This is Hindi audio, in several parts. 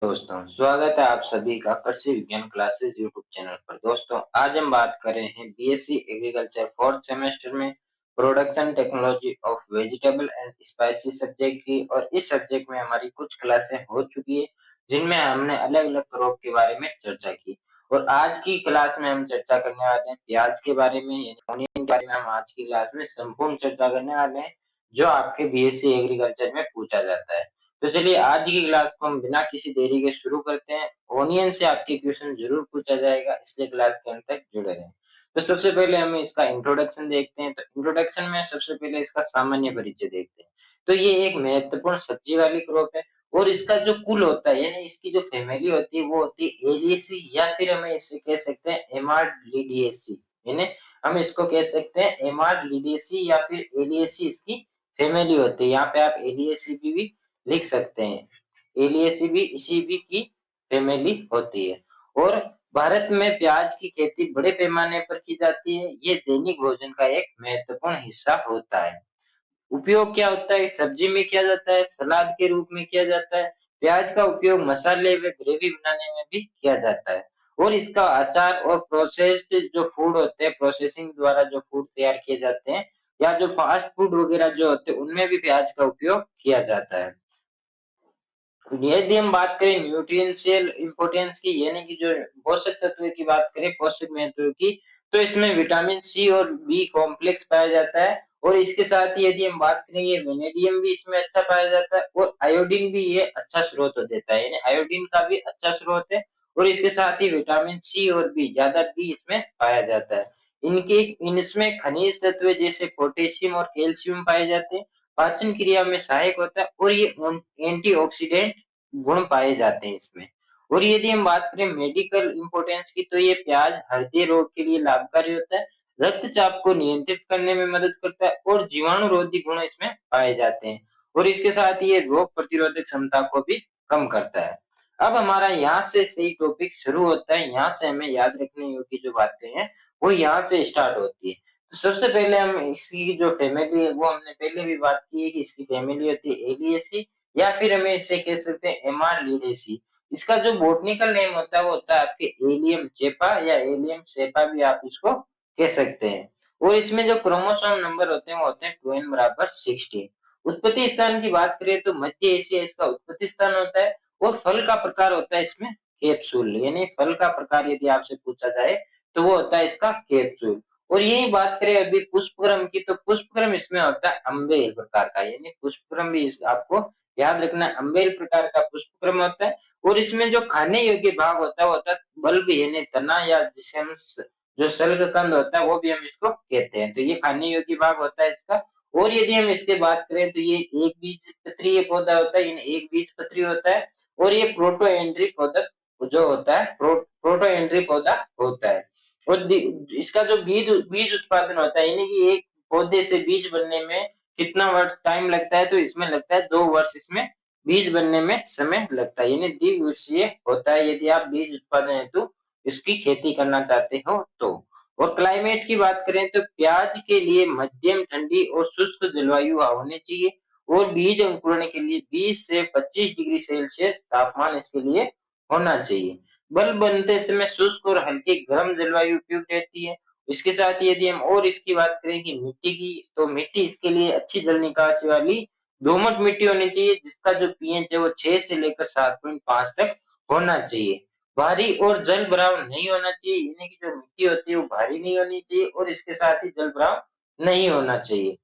दोस्तों स्वागत है आप सभी का कृषि विज्ञान क्लासेस यूट्यूब चैनल पर। दोस्तों आज हम बात कर रहे हैं बीएससी एग्रीकल्चर फोर्थ सेमेस्टर में production technology of vegetable and spicy subject की। और इस सब्जेक्ट में हमारी कुछ क्लासें हो चुकी है जिनमें हमने अलग अलग क्रॉप के बारे में चर्चा की। और आज की क्लास में हम चर्चा करने वाले हैं प्याज के बारे में, यानी ऑनियन के बारे में। हम आज की क्लास में संपूर्ण चर्चा करने वाले हैं जो आपके बीएससी एग्रीकल्चर में पूछा जाता है। तो चलिए आज की क्लास को हम बिना किसी देरी के शुरू करते हैं। ओनियन से आपके क्वेश्चन जरूर पूछा जाएगा, इसलिए क्लास के अंत तक जुड़े रहें। तो सबसे पहले हम इसका इंट्रोडक्शन देखते हैं। तो इंट्रोडक्शन में सबसे पहले इसका सामान्य परिचय देखते हैं। तो ये एक महत्वपूर्ण सब्जी वाली क्रॉप है और इसका जो कुल होता है यानी इसकी जो फैमिली होती है वो होती है एलियेसी, या फिर हमें इसे कह सकते हैं एमार्डलिडिएसी। यानी हम इसको कह सकते हैं एमार्डलिडिएसी या फिर एलियेसी इसकी फैमिली होती है। यहाँ पे आप एलियेसी भी लिख सकते हैं। एलियेसी भी इसी भी की फैमिली होती है। और भारत में प्याज की खेती बड़े पैमाने पर की जाती है। ये दैनिक भोजन का एक महत्वपूर्ण हिस्सा होता है। उपयोग क्या होता है? सब्जी में किया जाता है, सलाद के रूप में किया जाता है। प्याज का उपयोग मसाले व ग्रेवी बनाने में भी किया जाता है। और इसका अचार और प्रोसेस्ड जो फूड होते हैं, प्रोसेसिंग द्वारा जो फूड तैयार किए जाते हैं, या जो फास्ट फूड वगैरह जो होते हैं उनमें भी प्याज का उपयोग किया जाता है। यदि हम बात करें न्यूट्रिएंशियल इंपॉर्टेंस की, यानी कि जो पोषक तत्व की बात करें, पोषक महत्व की, तो इसमें विटामिन सी और बी कॉम्प्लेक्स पाया जाता है। और इसके साथ ही यदि हम बात करेंगे वेनेडियम भी इसमें अच्छा पाया जाता है, और आयोडीन भी ये अच्छा स्रोत देता है, यानी आयोडीन का भी अच्छा स्रोत है। और इसके साथ ही विटामिन सी और बी ज्यादा भी इसमें पाया जाता है। इनके इनमें खनिज तत्व जैसे पोटेशियम और कैल्शियम पाए जाते हैं। पाचन क्रिया में सहायक होता है और ये एंटीऑक्सीडेंट गुण पाए जाते हैं इसमें। और यदि हम बात करें मेडिकल इंपॉर्टेंस की, तो ये प्याज हृदय रोग के लिए लाभकारी होता है, रक्तचाप को नियंत्रित करने में मदद करता है और जीवाणु रोधी गुण इसमें पाए जाते हैं। और इसके साथ ही ये रोग प्रतिरोधक क्षमता को भी कम करता है। अब हमारा यहाँ से सही टॉपिक शुरू होता है। यहाँ से हमें याद रखने योग्य जो बातें हैं वो यहाँ से स्टार्ट होती है। तो सबसे पहले हम इसकी जो फैमिली है वो हमने पहले भी बात की है कि इसकी फैमिली होती है एलियेसी, या फिर हमें इसे कह सकते हैं एमारलिडेसी। इसका जो बॉटनिकल नेम होता है वो होता है आपके एलियम चेपा, या एलियम सेपा भी आप इसको कह सकते हैं। और इसमें जो क्रोमोसोम नंबर होते हैं वो होते हैं 2n बराबर 16। उत्पत्ति स्थान की बात करें तो मध्य एशिया इसका उत्पत्ति स्थान होता है। और फल का प्रकार होता है इसमें कैप्सूल, यानी फल का प्रकार यदि आपसे पूछा जाए तो वो होता है इसका कैप्सूल। और यही बात करें अभी पुष्पक्रम की, तो पुष्पक्रम इसमें होता है अम्बेल प्रकार का, यानी पुष्पक्रम भी आपको याद रखना है, अम्बेल प्रकार का पुष्पक्रम होता है। और इसमें जो खाने योग्य भाग होता है वो होता है बल्ब, यानी तना, या जिसे हम जो शल्ककंद होता है वो भी हम इसको कहते हैं। तो ये खाने योग्य भाग होता है इसका। और यदि हम इसके बात करें तो ये एक बीजपत्री पौधा होता है, यानी एक बीजपत्री होता है। और ये प्रोटो एंड्री पौधा जो होता है, प्रोटो एंड्री पौधा होता है। और इसका जो बीज बीज उत्पादन होता है, यानी कि एक पौधे से बीज बनने में कितना वर्ष टाइम लगता है, तो इसमें लगता है 2 वर्ष इसमें बीज बनने में समय लगता है, यानी द्विवर्षीय होता है यदि आप बीज उत्पादन हेतु इसकी खेती करना चाहते हो तो। और क्लाइमेट की बात करें तो प्याज के लिए मध्यम ठंडी और शुष्क जलवायु होनी चाहिए। और बीज अंकुरण के लिए 20 से 25 डिग्री सेल्सियस तापमान इसके लिए होना चाहिए। बल्ब बनते समय शुष्क और हल्की गर्म जलवायु उपयुक्त रहती है। इसके साथ ही यदि हम और इसकी बात करें कि मिट्टी की, तो मिट्टी इसके लिए अच्छी जल निकासी वाली दोमट मिट्टी होनी चाहिए, जिसका जो पीएच है वो 6 से लेकर 7.5 तक होना चाहिए। भारी और जल भराव नहीं होना चाहिए, यानी कि जो मिट्टी होती है वो भारी नहीं होनी चाहिए, और इसके साथ ही जल भराव नहीं होना चाहिए।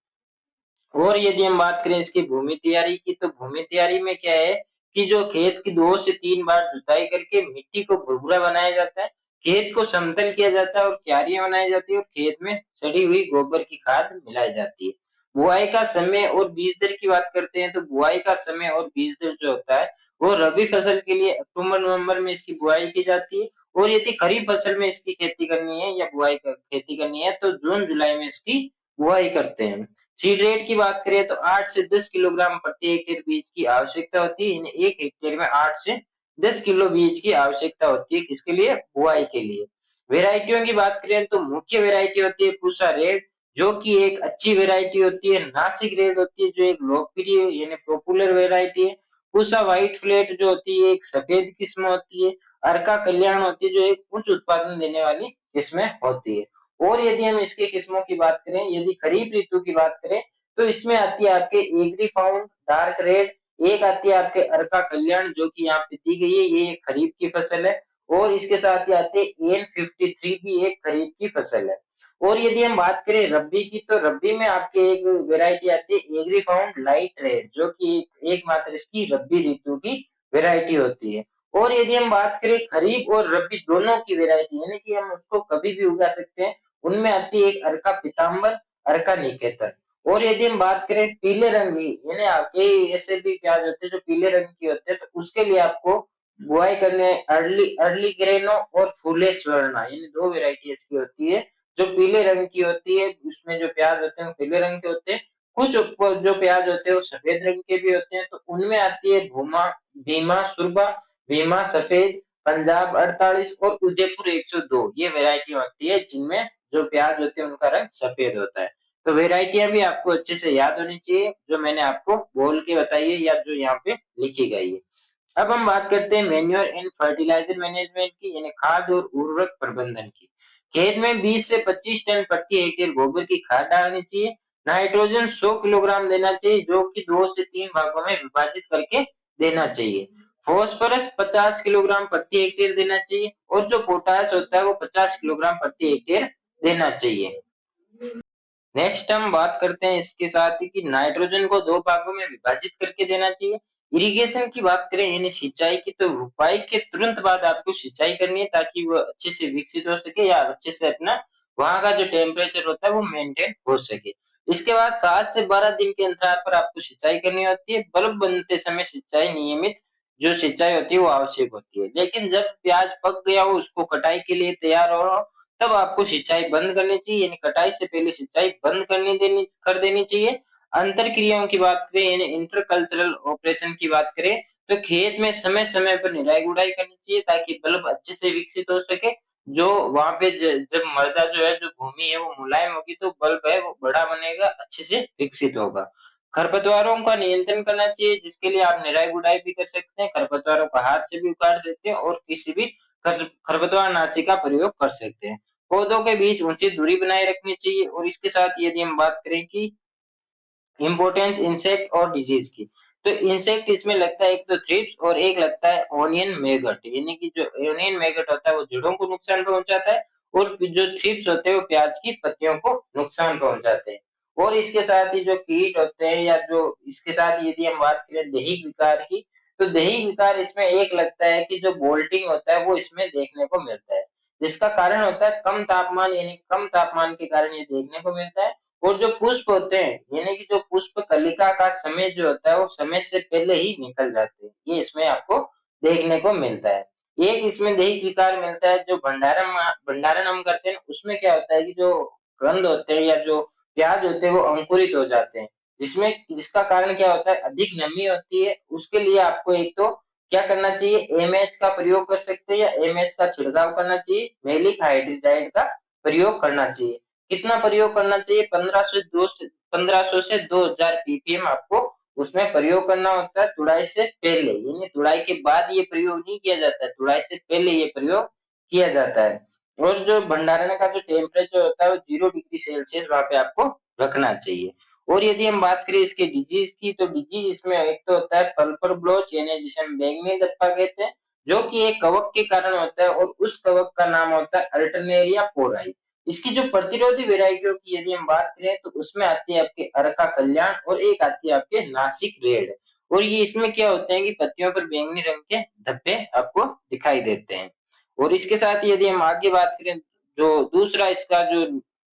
और यदि हम बात करें इसकी भूमि तैयारी की, तो भूमि तैयारी में क्या है कि जो खेत की 2 से 3 बार जुताई करके मिट्टी को भुरभुरा बनाया जाता है, खेत को समतल किया जाता है और क्यारियां बनाई जाती है, और खेत में सड़ी हुई गोबर की खाद मिलाई जाती है। बुआई का समय और बीज दर की बात करते हैं, तो बुआई का समय और बीज दर जो होता है वो रबी फसल के लिए अक्टूबर नवंबर में इसकी बुआई की जाती है। और यदि खरीफ फसल में इसकी खेती करनी है या खेती करनी है तो जून जुलाई में इसकी बुआई करते हैं। सीड रेट की बात करें तो 8 से 10 किलोग्राम प्रति हेक्टेयर बीज की आवश्यकता होती है। एक हेक्टेयर में 8 से 10 किलो बीज की आवश्यकता होती है, किसके लिए? बुआई के लिए। वेराइटियों की बात करें तो मुख्य वेराइटी होती है पूसा रेड, जो कि एक अच्छी वेराइटी होती है। नासिक रेड होती है जो एक लोकप्रिय यानी पॉपुलर वेराइटी है। पूसा व्हाइट फ्लेट जो होती है एक सफेद किस्म होती है। अर्का कल्याण होती है जो एक उच्च उत्पादन देने वाली किस्में होती है। और यदि हम इसके किस्मों की बात करें, यदि खरीफ ऋतु की बात करें, तो इसमें आती है आपके एग्री फाउंड डार्क रेड, एक आती है आपके अर्का कल्याण जो कि यहाँ पे दी गई है, ये खरीफ की फसल है। और इसके साथ ही आते हैं N53 भी एक खरीफ की फसल है। और यदि हम बात करें रब्बी की, तो रब्बी में आपके एक वेरायटी आती है एग्री फाउंड लाइट रेड जो कि एकमात्र इसकी रब्बी ऋतु की वेरायटी होती है। और यदि हम बात करें खरीफ और रब्बी दोनों की वेरायटी, यानी कि हम उसको कभी भी उगा सकते हैं, उनमें आती है एक अर्का पीताम्बर, अर्का निकेतन। और यदि हम बात करें पीले रंग की, यानी आपके ऐसे भी प्याज होते हैं जो पीले रंग की होते हैं, तो उसके लिए आपको बुआई करने अर्ली अर्ली ग्रेनो और फूले स्वर्णा, यानी दो वेरायटी इसकी होती है जो पीले रंग की होती है। उसमें जो प्याज होते हैं वो पीले रंग के होते हैं, कुछ जो प्याज होते हैं वो सफेद रंग के भी होते हैं। तो उनमें आती है भूमा, भीमा सुरबा, भीमा सफेद, पंजाब 48 और उदयपुर 102, ये वेरायटी होती है जिनमें जो प्याज होते हैं उनका रंग सफेद होता है। तो वेरायटियां भी आपको अच्छे से याद होनी चाहिए जो मैंने आपको बोल के बताई है या जो यहाँ पे लिखी गई है। अब हम बात करते हैं मैन्योर एंड फर्टिलाइजर मैनेजमेंट की, यानी खाद और उर्वरक प्रबंधन की। खेत में 20 से 25 टन प्रति हेक्टेयर गोबर की खाद डालनी चाहिए। नाइट्रोजन 100 किलोग्राम देना चाहिए जो कि 2 से 3 भागों में विभाजित करके देना चाहिए। फॉस्फोरस 50 किलोग्राम प्रति हेक्टेयर देना चाहिए और जो पोटाश होता है वो 50 किलोग्राम प्रति हेक्टेयर देना चाहिए। नेक्स्ट हम बात करते हैं इसके साथ ही कि नाइट्रोजन को दो भागों में विभाजित करके देना चाहिए। इरिगेशन की बात करें यानी सिंचाई की, तो रुपाई के तुरंत बाद आपको सिंचाई करनी है ताकि वो अच्छे से विकसित हो सके या अच्छे से अपना वहां का जो टेम्परेचर होता है वो मेंटेन हो सके। इसके बाद 7 से 12 दिन के अंतराल पर आपको सिंचाई करनी होती है। बल्ब बनते समय सिंचाई नियमित जो सिंचाई होती है वो आवश्यक होती है। लेकिन जब प्याज पक गया हो, उसको कटाई के लिए तैयार हो, तब आपको सिंचाई बंद करनी चाहिए, यानी कटाई से पहले सिंचाई बंद कर देनी चाहिए। अंतर क्रियाओं की बात करें यानी इंटर कल्चरल ऑपरेशन की बात करें, तो खेत में समय समय पर निराई गुड़ाई करनी चाहिए ताकि बल्ब अच्छे से विकसित हो सके। जो वहां पे जब मृदा जो है, जो भूमि है वो मुलायम होगी तो बल्ब है वो बड़ा बनेगा, अच्छे से विकसित होगा। खरपतवारों का नियंत्रण करना चाहिए जिसके लिए आप निराई गुड़ाई भी कर सकते हैं, खरपतवारों को हाथ से भी उखाड़ सकते हैं और किसी भी खरपतवार नाशी का प्रयोग कर सकते हैं। पौधों के बीच ऊंची दूरी बनाए रखनी चाहिए। और इसके साथ यदि हम बात करें कि इम्पोर्टेंस इंसेक्ट और डिजीज की, तो इंसेक्ट इसमें लगता है एक तो थ्रिप्स और एक लगता है ओनियन मैगट, यानी कि जो ओनियन मैगट होता है वो जड़ों को नुकसान पहुंचाता है और जो थ्रिप्स होते हैं वो प्याज की पत्तियों को नुकसान पहुंचाते हैं। और इसके साथ ही जो कीट होते हैं या जो इसके साथ यदि हम बात करें दैहिक विकार की, तो दैहिक विकार इसमें एक लगता है कि जो बोल्टिंग होता है वो इसमें देखने को मिलता है, जिसका कारण होता है कम तापमान, यानी कम तापमान के कारण ये देखने को मिलता है। और जो पुष्प होते हैं, यानी कि जो पुष्प कलिका का समय जो होता है वो समय से पहले ही निकल जाते हैं, ये इसमें आपको देखने को मिलता है। एक इसमें दैहिक विकार मिलता है जो भंडारण भंडारण हम करते हैं, उसमें क्या होता है कि जो कंद होते हैं या जो प्याज होते हैं वो अंकुरित हो जाते हैं, जिसमें जिसका कारण क्या होता है अधिक नमी होती है। उसके लिए आपको एक तो क्या करना चाहिए, एमएच का प्रयोग कर सकते हैं या एमएच का छिड़काव करना चाहिए, मैलिक हाइड्रोजाइड का प्रयोग करना चाहिए। कितना प्रयोग करना चाहिए, 1500 से 2000 पीपीएम आपको उसमें प्रयोग करना होता है तुड़ाई से पहले, यानी तुड़ाई के बाद ये प्रयोग नहीं किया जाता है, तुड़ाई से पहले ये प्रयोग किया जाता है। और जो भंडारण का जो टेम्परेचर होता है वो 0 डिग्री सेल्सियस वहां पे आपको रखना चाहिए। और यदि हम बात करें इसके डिजीज की, तो डिजीज इसमें एक तो होता है पल्पर ब्लॉच, यानी जिसे हम बैंगनी धब्बा कहते हैं, जो कि एक कवक के कारण होता है और उस कवक का नाम होता है अल्टरनेरिया पोराई। इसकी जो प्रतिरोधी वेराइटियों की यदि हम बात करें तो उसमें आती है आपके अर्का कल्याण और एक आती है आपके नासिक रेड। और ये इसमें क्या होते हैं कि पत्तियों पर बैंगनी रंग के धब्बे आपको दिखाई देते हैं। और इसके साथ ही यदि हम आगे बात करें, जो दूसरा इसका जो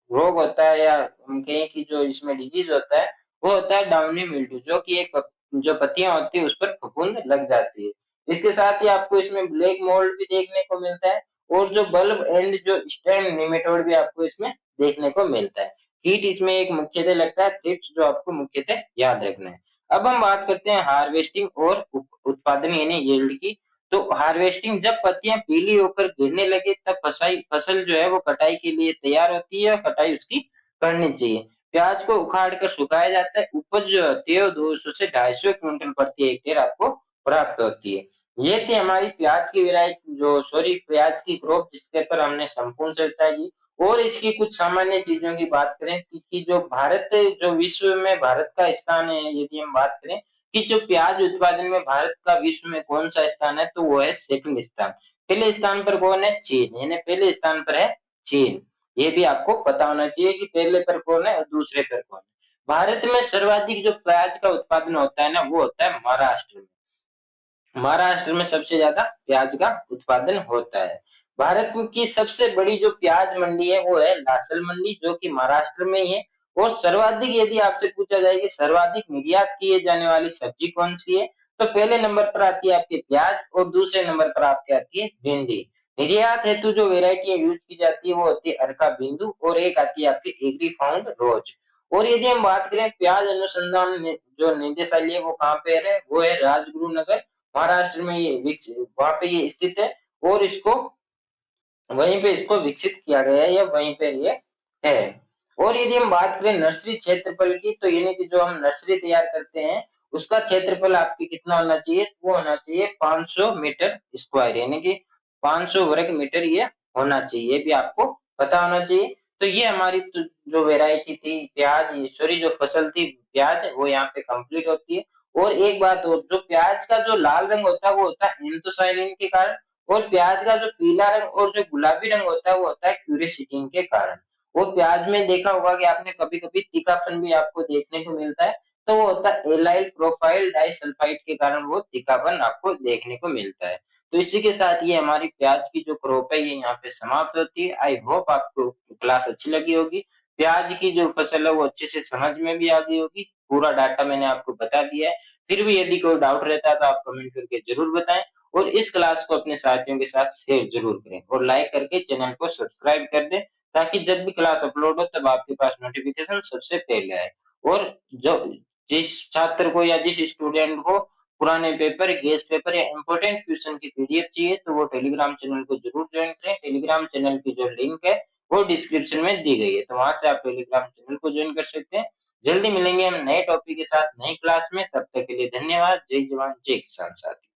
रोग होता है या हम कहें कि जो इसमें डिजीज होता है वो होता है डाउनी मिल्ड्यू, जो कि एक जो पत्तियां होती है उस पर फफूंद लग जाती है। इसके साथ ही आपको इसमें ब्लैक मोल्ड भी देखने को मिलता है और जो बल्ब एंड जो स्टेम निमेटोड भी आपको इसमें देखने को मिलता है। कीट इसमें एक मुख्यतः लगता है थ्रिप्स, जो आपको मुख्यतः याद रखना है। अब हम बात करते हैं हार्वेस्टिंग और उत्पादन यानी यील्ड की। तो हार्वेस्टिंग जब पत्तियां पीली होकर गिरने लगे तब फसल जो है वो कटाई के लिए तैयार होती है, कटाई उसकी करनी चाहिए। प्याज को उखाड़ कर सुखाया जाता है, उपज जो होती है वो 200 से 250 क्विंटल प्रति हेक्टेयर आपको प्राप्त होती है। ये थी हमारी प्याज की वैरायटी जो सॉरी प्याज की क्रॉप जिसके पर हमने संपूर्ण चर्चा की। और इसकी कुछ सामान्य चीजों की बात करें कि जो भारत जो विश्व में भारत का स्थान है, यदि हम बात करें कि जो प्याज उत्पादन में भारत का विश्व में कौन सा स्थान है, तो वो है सेकंड स्थान। पहले स्थान पर कौन है? चीन, यानी पहले स्थान पर है चीन। ये भी आपको पता होना चाहिए कि पहले पर कौन है और दूसरे पर कौन है। भारत में सर्वाधिक जो प्याज का उत्पादन होता है ना, वो होता है महाराष्ट्र में। महाराष्ट्र में सबसे ज्यादा प्याज का उत्पादन होता है। भारत की सबसे बड़ी जो प्याज मंडी है वो है लासल मंडी, जो कि महाराष्ट्र में ही है। और सर्वाधिक यदि आपसे पूछा जाए कि सर्वाधिक निर्यात किए जाने वाली सब्जी कौन सी है, तो पहले नंबर पर आती है आपकी प्याज और दूसरे नंबर पर आपके आती है भिंडी। निर्यात हेतु जो वेरायटी यूज की जाती है वो होती है अरका बिंदु, और एक आती है आपकी एग्री फाउंड रोज। और यदि हम बात करें प्याज अनुसंधान जो निदेशालय वो कहाँ पे है, वो है राजगुरु नगर, महाराष्ट्र में ये वहां पे ये स्थित है। और इसको वहीं पे इसको विकसित किया गया है या वहीं पे ये है। और यदि हम बात करें नर्सरी क्षेत्रफल की, तो यानी कि जो हम नर्सरी तैयार करते हैं उसका क्षेत्रफल आपकी कितना होना चाहिए? वो होना चाहिए 500 मीटर स्क्वायर, यानी कि 500 वर्ग मीटर ये होना चाहिए, ये भी आपको पता होना चाहिए। तो ये हमारी जो वेराइटी थी प्याज, सॉरी जो फसल थी प्याज, वो यहाँ पे कंप्लीट होती है। और एक बात और, जो प्याज का जो लाल रंग होता है वो होता है एंथोसायनिन के कारण, और प्याज का जो पीला रंग और जो गुलाबी रंग होता है वो होता है क्यूरेसिटीन के कारण। वो प्याज में देखा होगा कि आपने कभी कभी तीखापन भी आपको देखने को मिलता है, तो वो होता है एलाइल प्रोफाइल डाइसल्फाइड के कारण वो तीखापन आपको देखने को मिलता है। तो इसी के साथ ये हमारी प्याज की जो क्रॉप है ये यहाँ पे समाप्त होती है। आई होप आपको क्लास अच्छी लगी होगी। प्याज की जो फसल है वो अच्छे से समझ में भी आ गई होगी। पूरा डाटा मैंने आपको बता दिया है। फिर भी यदि कोई डाउट रहता है तो आप कमेंट करके जरूर बताएं। और इस क्लास को अपने साथियों के साथ शेयर जरूर करें और लाइक करके चैनल को सब्सक्राइब कर दें, ताकि जब भी क्लास अपलोड हो तब आपके पास नोटिफिकेशन सबसे पहले आए। और जो जिस छात्र को या जिस स्टूडेंट को पुराने पेपर, गेस्ट पेपर या इंपॉर्टेंट क्वेश्चन की पीडीएफ चाहिए, तो वो टेलीग्राम चैनल को जरूर ज्वाइन करें। टेलीग्राम चैनल की जो लिंक है वो डिस्क्रिप्शन में दी गई है, तो वहां से आप टेलीग्राम चैनल को ज्वाइन कर सकते हैं। जल्दी मिलेंगे हम नए टॉपिक के साथ नई क्लास में, तब तक के लिए धन्यवाद। जय जवान जय किसान साथी।